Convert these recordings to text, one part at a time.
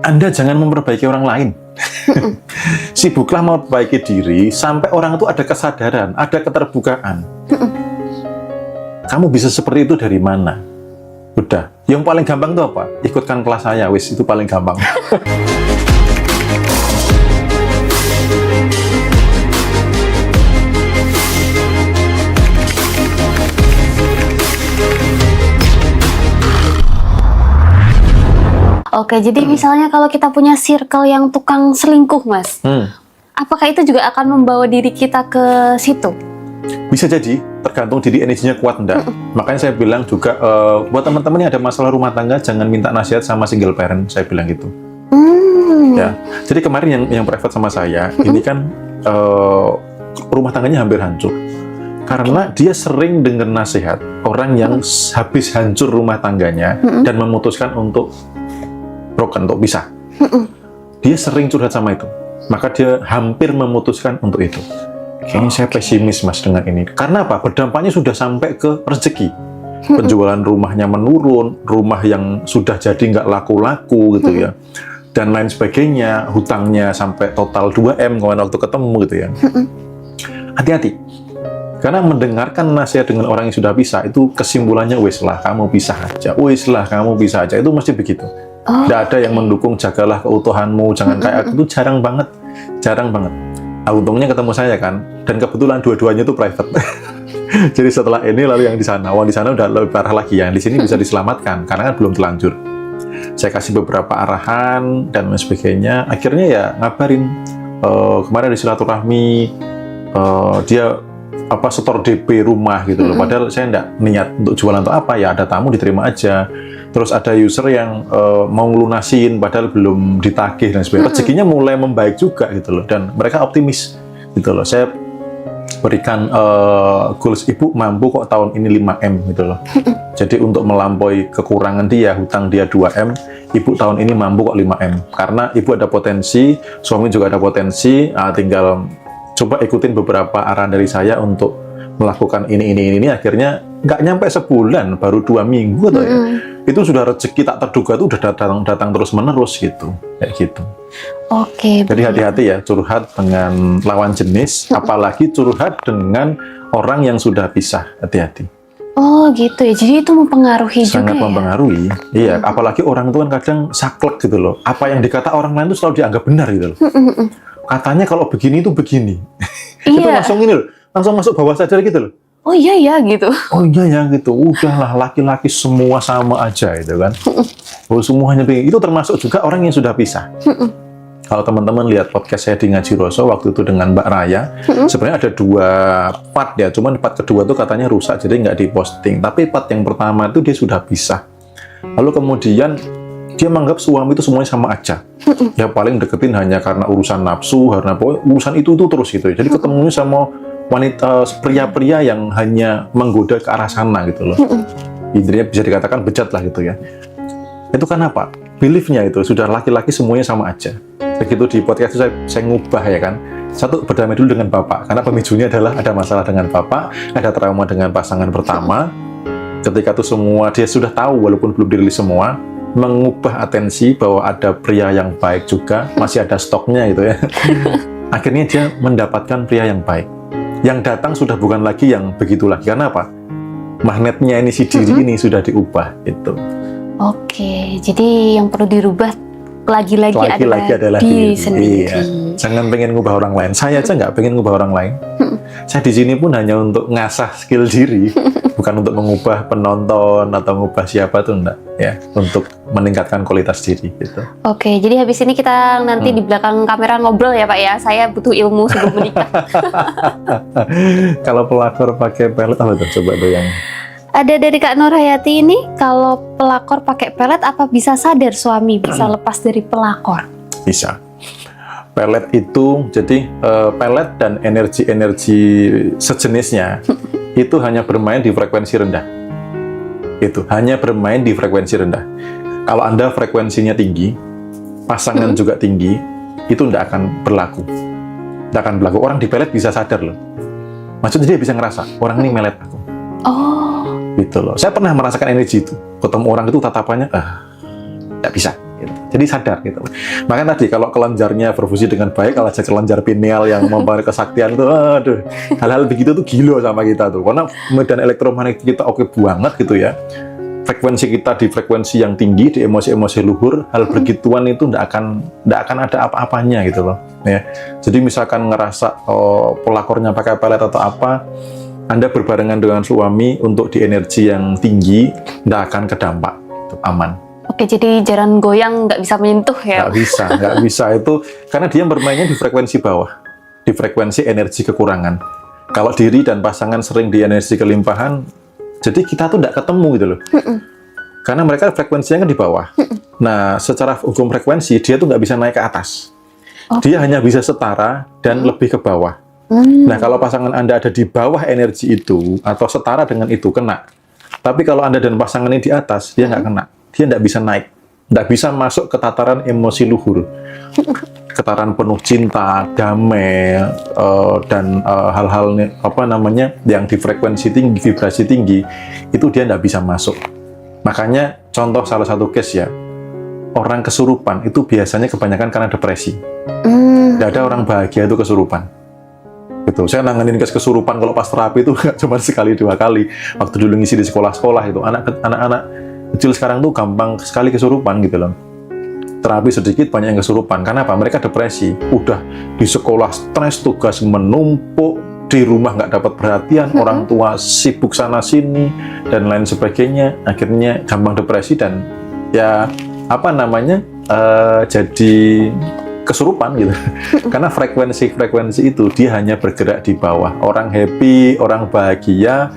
Anda jangan memperbaiki orang lain. Sibuklah memperbaiki diri sampai orang itu ada kesadaran, ada keterbukaan. Kamu bisa seperti itu dari mana? Udah, yang paling gampang itu apa? Ikutkan kelas saya, wis, itu paling gampang. Oke, jadi misalnya kalau kita punya circle yang tukang selingkuh, Mas, apakah itu juga akan membawa diri kita ke situ? Bisa jadi, tergantung diri energinya kuat enggak. Makanya saya bilang juga, buat teman-teman yang ada masalah rumah tangga, jangan minta nasihat sama single parent, saya bilang gitu. Ya, jadi kemarin yang private sama saya, ini kan rumah tangganya hampir hancur. Karena dia sering dengar nasihat orang yang habis hancur rumah tangganya dan memutuskan untuk broken, untuk pisah. Dia sering curhat sama itu. Maka dia hampir memutuskan untuk itu. Kayaknya saya pesimis, Mas, dengan ini. Karena apa? Berdampaknya sudah sampai ke rezeki. Penjualan rumahnya menurun, rumah yang sudah jadi nggak laku-laku gitu ya. Dan lain sebagainya, hutangnya sampai total 2M kemarin waktu ketemu gitu ya. Hati-hati. Karena mendengarkan nasihat dengan orang yang sudah pisah, itu kesimpulannya, wis lah, kamu pisah aja. Wis lah, kamu pisah aja. Itu mesti begitu. Tidak ada yang mendukung, jagalah keutuhanmu, jangan kayak aku. Itu jarang banget. Jarang banget. Nah, untungnya ketemu saya kan, dan kebetulan dua-duanya itu private. Jadi setelah ini lalu yang di sana, di sana udah lebih parah lagi, yang di sini bisa diselamatkan karena kan belum telanjur. Saya kasih beberapa arahan dan sebagainya. Akhirnya ya ngabarin, kemarin di silaturahmi, dia setor DP rumah gitu loh. Padahal saya enggak niat untuk jualan atau apa, ya ada tamu diterima aja. Terus ada user yang mau ngelunasin padahal belum ditagih dan sebagainya. Rezekinya mulai membaik juga gitu loh, dan mereka optimis gitu loh. Saya berikan goals, ibu mampu kok tahun ini 5M gitu loh. Jadi untuk melampaui kekurangan dia, hutang dia 2M, ibu tahun ini mampu kok 5M. Karena ibu ada potensi, suami juga ada potensi, tinggal coba ikutin beberapa arahan dari saya untuk melakukan ini. Akhirnya nggak nyampe sebulan, baru 2 minggu tuh ya. Itu sudah rezeki tak terduga tuh udah datang terus menerus gitu, kayak gitu. Oke. Jadi hati-hati ya curhat dengan lawan jenis, apalagi curhat dengan orang yang sudah pisah, hati-hati. Oh gitu ya, jadi itu mempengaruhi juga. Sangat mempengaruhi, iya. Apalagi orang itu kan kadang saklek gitu loh. Apa yang dikata orang lain itu selalu dianggap benar gitu loh. Katanya kalau begini itu begini. Itu langsung ini loh, langsung masuk bawah sadar gitu loh. Oh iya ya gitu. Oh iya ya gitu. Udahlah, laki-laki semua sama aja gitu kan. Oh semuanya begini. Itu termasuk juga orang yang sudah pisah. Kalau teman-teman lihat podcast saya di Ngaji Roso waktu itu dengan Mbak Raya, sebenarnya ada 2 part ya. Cuman part kedua tuh katanya rusak, jadi nggak diposting. Tapi part yang pertama itu dia sudah pisah. Lalu kemudian dia menganggap suami itu semuanya sama aja. Ya paling deketin hanya karena urusan nafsu, karena urusan itu terus gitu. Jadi ketemunya sama wanita, pria-pria yang hanya menggoda ke arah sana gitu loh. Intinya bisa dikatakan bejat lah gitu ya. Itu kan apa? Beliefnya itu sudah laki-laki semuanya sama aja. Begitu di podcast itu saya ngubah ya kan. Satu, berdamai dulu dengan bapak, karena pemicunya adalah ada masalah dengan bapak, ada trauma dengan pasangan pertama. Ketika itu semua dia sudah tahu walaupun belum dirilis semua, mengubah atensi bahwa ada pria yang baik juga, masih ada stoknya gitu ya. Akhirnya dia mendapatkan pria yang baik. Yang datang sudah bukan lagi yang begitu lagi. Karena apa? Magnetnya ini, si diri ini sudah diubah gitu. Oke, jadi yang perlu dirubah lagi-lagi adalah diri sendiri. Iya. Jangan pengen ngubah orang lain. Saya aja nggak pengen ngubah orang lain. Saya di sini pun hanya untuk ngasah skill diri, bukan untuk mengubah penonton atau mengubah siapa tuh enggak ya, untuk meningkatkan kualitas diri gitu. Oke, jadi habis ini kita nanti di belakang kamera ngobrol ya Pak ya. Saya butuh ilmu sebelum menikah. Kalau pelakor pakai pelet apa tuh? Coba tuh yang ada dari Kak Nur Hayati ini, kalau pelakor pakai pelet apa bisa sadar suami bisa lepas dari pelakor? Bisa. Pelet itu, jadi pelet dan energi-energi sejenisnya itu hanya bermain di frekuensi rendah. Itu hanya bermain di frekuensi rendah. Kalau Anda frekuensinya tinggi, pasangan juga tinggi, itu tidak akan berlaku. Tidak akan berlaku. Orang di pelet bisa sadar loh. Maksudnya dia bisa ngerasa, orang ini melet aku. Oh. Gitu loh. Saya pernah merasakan energi itu. Ketemu orang itu tatapannya, tidak bisa. gitu. Jadi sadar gitu. Makanya tadi kalau kelenjarnya berfungsi dengan baik, kalau aja kelenjar pineal yang membangun kesaktian itu, aduh, hal-hal begitu tuh gila sama kita tuh. Karena medan elektromagnetik kita oke banget gitu ya. Frekuensi kita di frekuensi yang tinggi, di emosi-emosi luhur, hal begituan itu nggak akan ada apa-apanya gitu loh. Ya. Jadi misalkan ngerasa pelakornya pakai pelet atau apa, Anda berbarengan dengan suami untuk di energi yang tinggi, nggak akan kedampak, itu aman. Oke, jadi jaran goyang nggak bisa menyentuh ya? Nggak bisa itu karena dia bermainnya di frekuensi bawah, di frekuensi energi kekurangan. Kalau diri dan pasangan sering di energi kelimpahan, jadi kita tuh nggak ketemu gitu loh. Karena mereka frekuensinya kan di bawah. Nah, secara hukum frekuensi dia tuh nggak bisa naik ke atas. Dia hanya bisa setara dan lebih ke bawah. Nah, kalau pasangan Anda ada di bawah energi itu atau setara dengan itu, kena. Tapi kalau Anda dan pasangan ini di atas, dia nggak kena. Dia nggak bisa naik, nggak bisa masuk ke tataran emosi luhur, tataran penuh cinta, damai, dan hal-hal apa namanya yang di frekuensi tinggi, vibrasi tinggi, itu dia nggak bisa masuk. Makanya contoh salah satu case ya, orang kesurupan itu biasanya kebanyakan karena depresi. Nggak ada orang bahagia itu kesurupan. Gitu. Saya nanganin case kesurupan kalau pas terapi itu nggak cuma sekali dua kali. Waktu dulu ngisi di sekolah-sekolah itu anak-anak kecil sekarang tuh gampang sekali kesurupan gitu loh. Terapi sedikit banyak yang kesurupan. Karena apa? Mereka depresi. Udah di sekolah stres, tugas menumpuk, di rumah nggak dapat perhatian, orang tua sibuk sana sini dan lain sebagainya. Akhirnya gampang depresi dan ya apa namanya jadi kesurupan gitu. Karena frekuensi itu dia hanya bergerak di bawah. Orang happy, orang bahagia,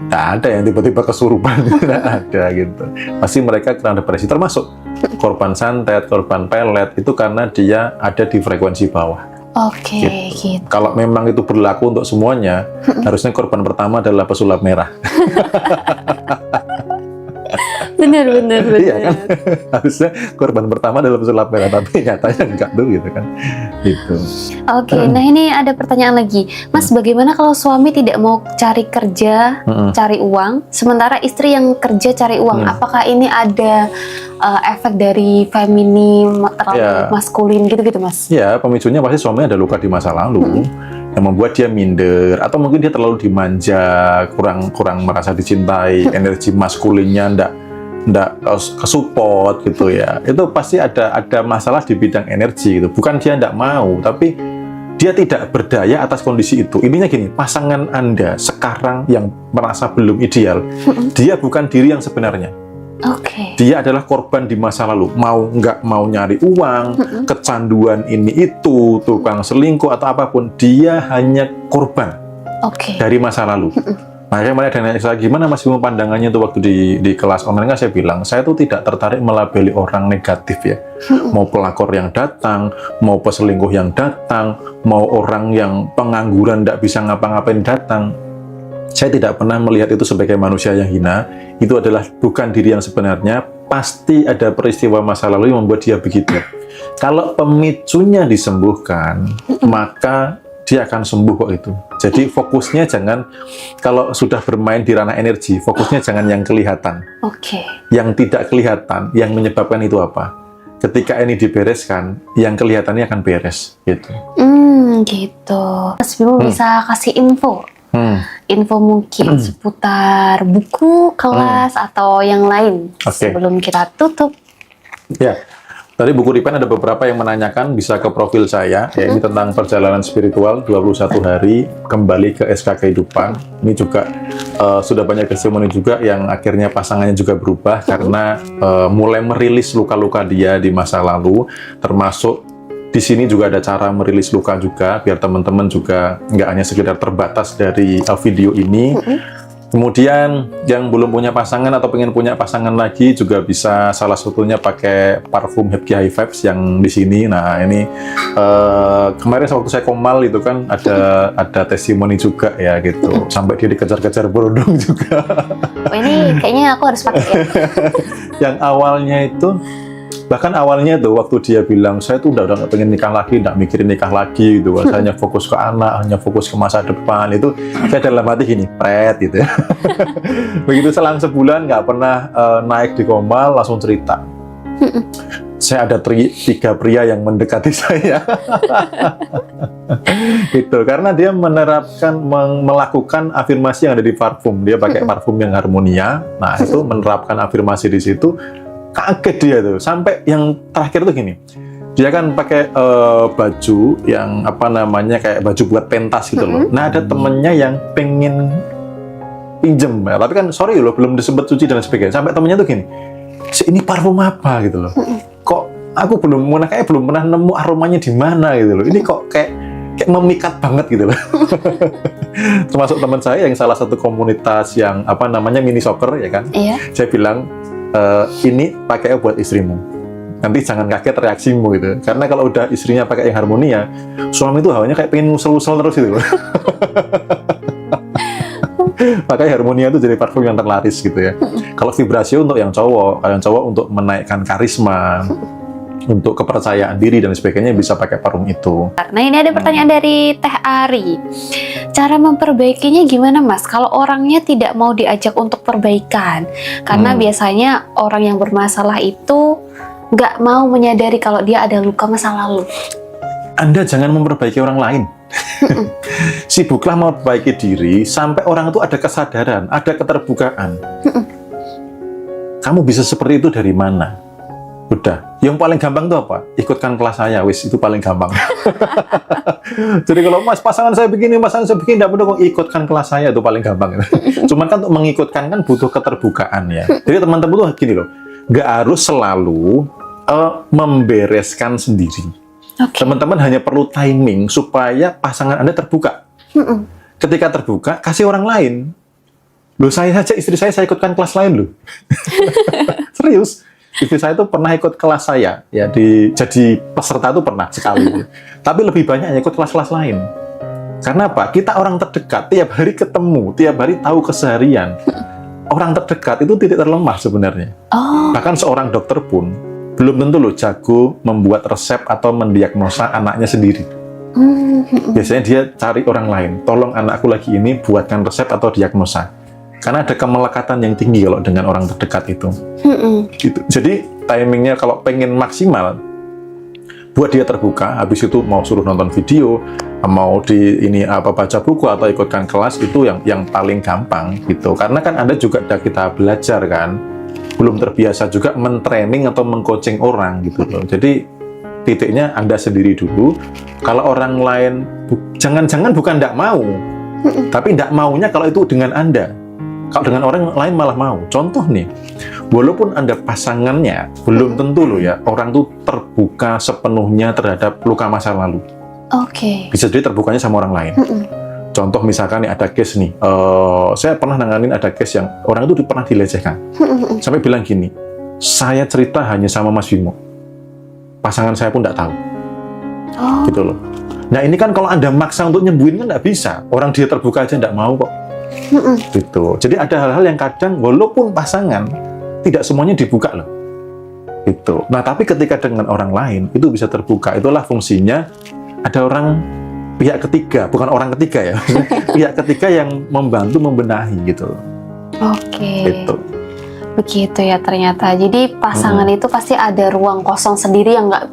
nggak ada yang tiba-tiba kesurupan, nggak ada gitu. Pasti mereka kena depresi, termasuk korban santet, korban pelet, itu karena dia ada di frekuensi bawah. Oke, gitu. Kalau memang itu berlaku untuk semuanya, harusnya korban pertama adalah pesulap merah. Bener. Iya kan? Harusnya korban pertama adalah pesulap merah, tapi nyatanya enggak tuh gitu kan. Gitu. Oke, nah ini ada pertanyaan lagi. Mas, bagaimana kalau suami tidak mau cari kerja, cari uang, sementara istri yang kerja cari uang? Apakah ini ada efek dari feminim, terlalu maskulin gitu-gitu, Mas? Ya, pemicunya pasti suami ada luka di masa lalu. Yang membuat dia minder, atau mungkin dia terlalu dimanja, kurang merasa dicintai, energi maskulinnya ndak kesupport gitu ya. Itu pasti ada masalah di bidang energi gitu. Bukan dia ndak mau, tapi dia tidak berdaya atas kondisi itu. Intinya gini, pasangan Anda sekarang yang merasa belum ideal, dia bukan diri yang sebenarnya. Dia adalah korban di masa lalu. Nggak mau nyari uang, kecanduan ini itu, tukang selingkuh atau apapun, dia hanya korban dari masa lalu. Makanya mereka nanya gimana Mas Bimo pandangannya tuh waktu di kelas online kan saya bilang, saya tuh tidak tertarik melabeli orang negatif ya. Mau pelakor yang datang, mau peselingkuh yang datang, mau orang yang pengangguran nggak bisa ngapa-ngapain datang. Saya tidak pernah melihat itu sebagai manusia yang hina. Itu adalah bukan diri yang sebenarnya. Pasti ada peristiwa masa lalu yang membuat dia begitu. Kalau pemicunya disembuhkan, maka dia akan sembuh kok itu. Jadi fokusnya jangan, kalau sudah bermain di ranah energi, fokusnya jangan yang kelihatan. Yang tidak kelihatan, yang menyebabkan itu apa? Ketika ini dibereskan, yang kelihatannya akan beres. Gitu. Gitu. Mas Bimo bisa kasih info? Info mungkin seputar buku, kelas, atau yang lain sebelum kita tutup. Ya, tadi buku Ripen ada beberapa yang menanyakan, bisa ke profil saya, ya ini tentang perjalanan spiritual 21 hari kembali ke SK Kehidupan. Ini juga sudah banyak testimoni juga yang akhirnya pasangannya juga berubah karena mulai merilis luka-luka dia di masa lalu, termasuk di sini juga ada cara merilis luka juga, biar teman-teman juga nggak hanya sekedar terbatas dari video ini. Kemudian yang belum punya pasangan atau pengen punya pasangan lagi juga bisa salah satunya pakai parfum Happy High Vibes yang di sini. Nah ini kemarin waktu saya komal itu kan ada testimoni juga ya gitu, sampai dia dikejar-kejar berondong juga. Oh, ini kayaknya aku harus pakai ya. Yang awalnya itu, bahkan awalnya tuh waktu dia bilang saya tuh udah nggak pengen nikah lagi, nggak mikirin nikah lagi gitu, saya hanya fokus ke anak, hanya fokus ke masa depan, itu saya dalam hati gini, pret gitu ya. Begitu selang sebulan nggak pernah naik di komal, langsung cerita saya ada 3 pria yang mendekati saya. Gitu, karena dia melakukan afirmasi yang ada di parfum. Dia pakai parfum yang Harmonia. Nah, itu menerapkan afirmasi di situ. Kaget dia tuh. Sampai yang terakhir tuh gini. Dia kan pakai baju yang kayak baju buat pentas gitu loh. Nah, ada temennya yang pengen pinjem, ya. Tapi kan sorry loh, belum disebut suci dan sebagainya. Sampai temennya tuh gini, ini parfum apa gitu loh. Kok aku belum pernah nemu aromanya di mana gitu loh. Ini kok kayak memikat banget gitu loh. Termasuk teman saya yang salah satu komunitas yang mini soccer ya kan. Iya. Saya bilang ini pakai buat istrimu. Nanti jangan kaget reaksimu gitu. Karena kalau udah istrinya pakai yang Harmonia, suami itu hawanya kayak pengen ngusel-ngusel terus gitu loh. Makanya Harmonia itu jadi parfum yang terlaris gitu ya. Kalau Vibratio untuk yang cowok untuk menaikkan karisma, untuk kepercayaan diri dan sebagainya bisa pakai parfum itu. Nah, ini ada pertanyaan dari Teh Ari. Cara memperbaikinya gimana, Mas? Kalau orangnya tidak mau diajak untuk perbaikan, karena biasanya orang yang bermasalah itu nggak mau menyadari kalau dia ada luka masa lalu. Anda jangan memperbaiki orang lain. Sibuklah memperbaiki diri sampai orang itu ada kesadaran, ada keterbukaan. Kamu bisa seperti itu dari mana? Udah, yang paling gampang itu apa? Ikutkan kelas saya, wis, itu paling gampang. Jadi kalau Mas, pasangan saya begini, tidak perlu ikutkan kelas saya, itu paling gampang. Cuman kan untuk mengikutkan kan butuh keterbukaan ya. Jadi teman-teman tuh gini loh, nggak harus selalu membereskan sendiri. Okay. Teman-teman hanya perlu timing supaya pasangan Anda terbuka. Ketika terbuka, kasih orang lain. Loh, istri saya ikutkan kelas lain loh. Serius. Istri saya itu pernah ikut kelas saya, ya jadi peserta itu pernah sekali. Tapi lebih banyak ikut kelas-kelas lain. Karena apa? Kita orang terdekat, tiap hari ketemu, tiap hari tahu keseharian. Orang terdekat itu titik terlemah sebenarnya. Bahkan seorang dokter pun belum tentu loh jago membuat resep atau mendiagnosa anaknya sendiri. Biasanya dia cari orang lain, tolong anakku lagi ini buatkan resep atau diagnosa. Karena ada kemelekatan yang tinggi kalau dengan orang terdekat itu. Gitu. Jadi timingnya kalau pengen maksimal, buat dia terbuka, habis itu mau suruh nonton video, mau baca buku atau ikutkan kelas, itu yang paling gampang gitu. Karena kan Anda juga kita belajar kan, belum terbiasa juga men-training atau meng-coaching orang gitu loh. Jadi titiknya Anda sendiri dulu. Kalau orang lain jangan-jangan bukan tidak mau, tapi tidak maunya kalau itu dengan Anda. Kalau dengan orang lain malah mau. Contoh nih, walaupun Anda pasangannya, belum tentu loh ya, orang tuh terbuka sepenuhnya terhadap luka masa lalu. Oke. Bisa jadi terbukanya sama orang lain. Contoh misalkan nih ada case nih, saya pernah nanganin ada case yang orang itu pernah dilecehkan. Sampai bilang gini, saya cerita hanya sama Mas Bimo. Pasangan saya pun tidak tahu. Gitu loh. Nah ini kan kalau Anda maksa untuk nyembuhin kan nggak bisa. Orang dia terbuka aja nggak mau kok. Gitu. Jadi ada hal-hal yang kadang walaupun pasangan tidak semuanya dibuka loh. Gitu. Nah, tapi ketika dengan orang lain itu bisa terbuka. Itulah fungsinya ada orang pihak ketiga, bukan orang ketiga ya. Pihak ketiga yang membantu membenahi gitu. Oke. Gitu. Begitu ya ternyata. Jadi pasangan itu pasti ada ruang kosong sendiri yang nggak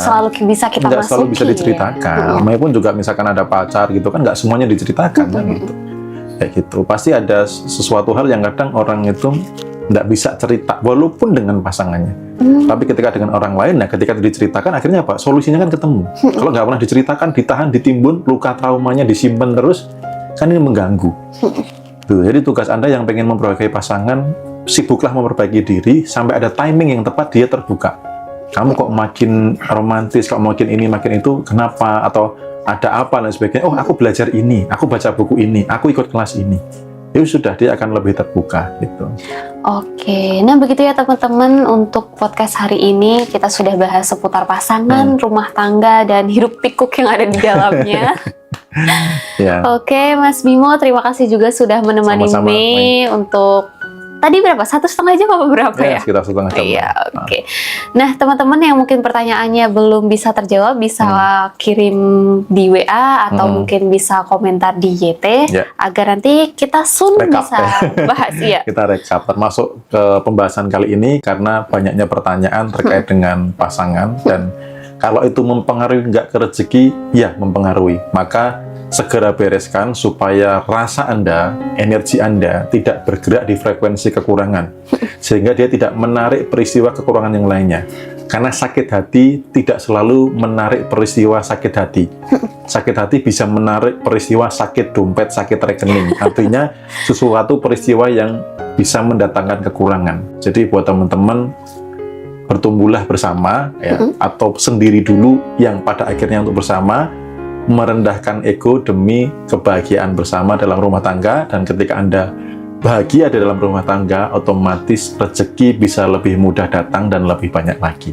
selalu bisa kita masuki. Selalu bisa diceritakan. Maupun juga misalkan ada pacar gitu kan nggak semuanya diceritakan kan gitu. Kayak gitu, pasti ada sesuatu hal yang kadang orang itu nggak bisa cerita, walaupun dengan pasangannya. Tapi ketika dengan orang lain, nah ketika diceritakan, akhirnya apa? Solusinya kan ketemu. Kalau nggak pernah diceritakan, ditahan, ditimbun, luka traumanya disimpan terus, kan ini mengganggu. Tuh, jadi tugas Anda yang pengen memperbaiki pasangan, sibuklah memperbaiki diri, sampai ada timing yang tepat dia terbuka. Kamu kok makin romantis, kok makin ini, makin itu, kenapa? Atau ada apa dan sebagainya. Oh, aku belajar ini, aku baca buku ini, aku ikut kelas ini. Ya sudah, dia akan lebih terbuka gitu. Oke, nah begitu ya teman-teman, untuk podcast hari ini kita sudah bahas seputar pasangan, rumah tangga, dan hiruk pikuk yang ada di dalamnya. Oke, Mas Bimo, terima kasih juga sudah menemani Mei untuk tadi berapa? 1,5 jam apa berapa Ya, ya? sekitar 1,5 jam. Iya, oke. Nah, teman-teman yang mungkin pertanyaannya belum bisa terjawab, bisa kirim di WA atau mungkin bisa komentar di YT, Ya. agar nanti kita Rekap, bisa bahas. Iya. Kita rekap termasuk ke pembahasan kali ini karena banyaknya pertanyaan terkait dengan pasangan, dan kalau itu mempengaruhi nggak ke rezeki, ya mempengaruhi. Maka segera bereskan supaya rasa Anda, energi Anda tidak bergerak di frekuensi kekurangan, sehingga dia tidak menarik peristiwa kekurangan yang lainnya. Karena sakit hati tidak selalu menarik peristiwa sakit hati. Sakit hati bisa menarik peristiwa sakit dompet, sakit rekening. Artinya sesuatu peristiwa yang bisa mendatangkan kekurangan. Jadi buat teman-teman, bertumbuhlah bersama, ya, atau sendiri dulu yang pada akhirnya untuk bersama, merendahkan ego demi kebahagiaan bersama dalam rumah tangga. Dan ketika Anda bahagia di dalam rumah tangga, otomatis rezeki bisa lebih mudah datang dan lebih banyak lagi.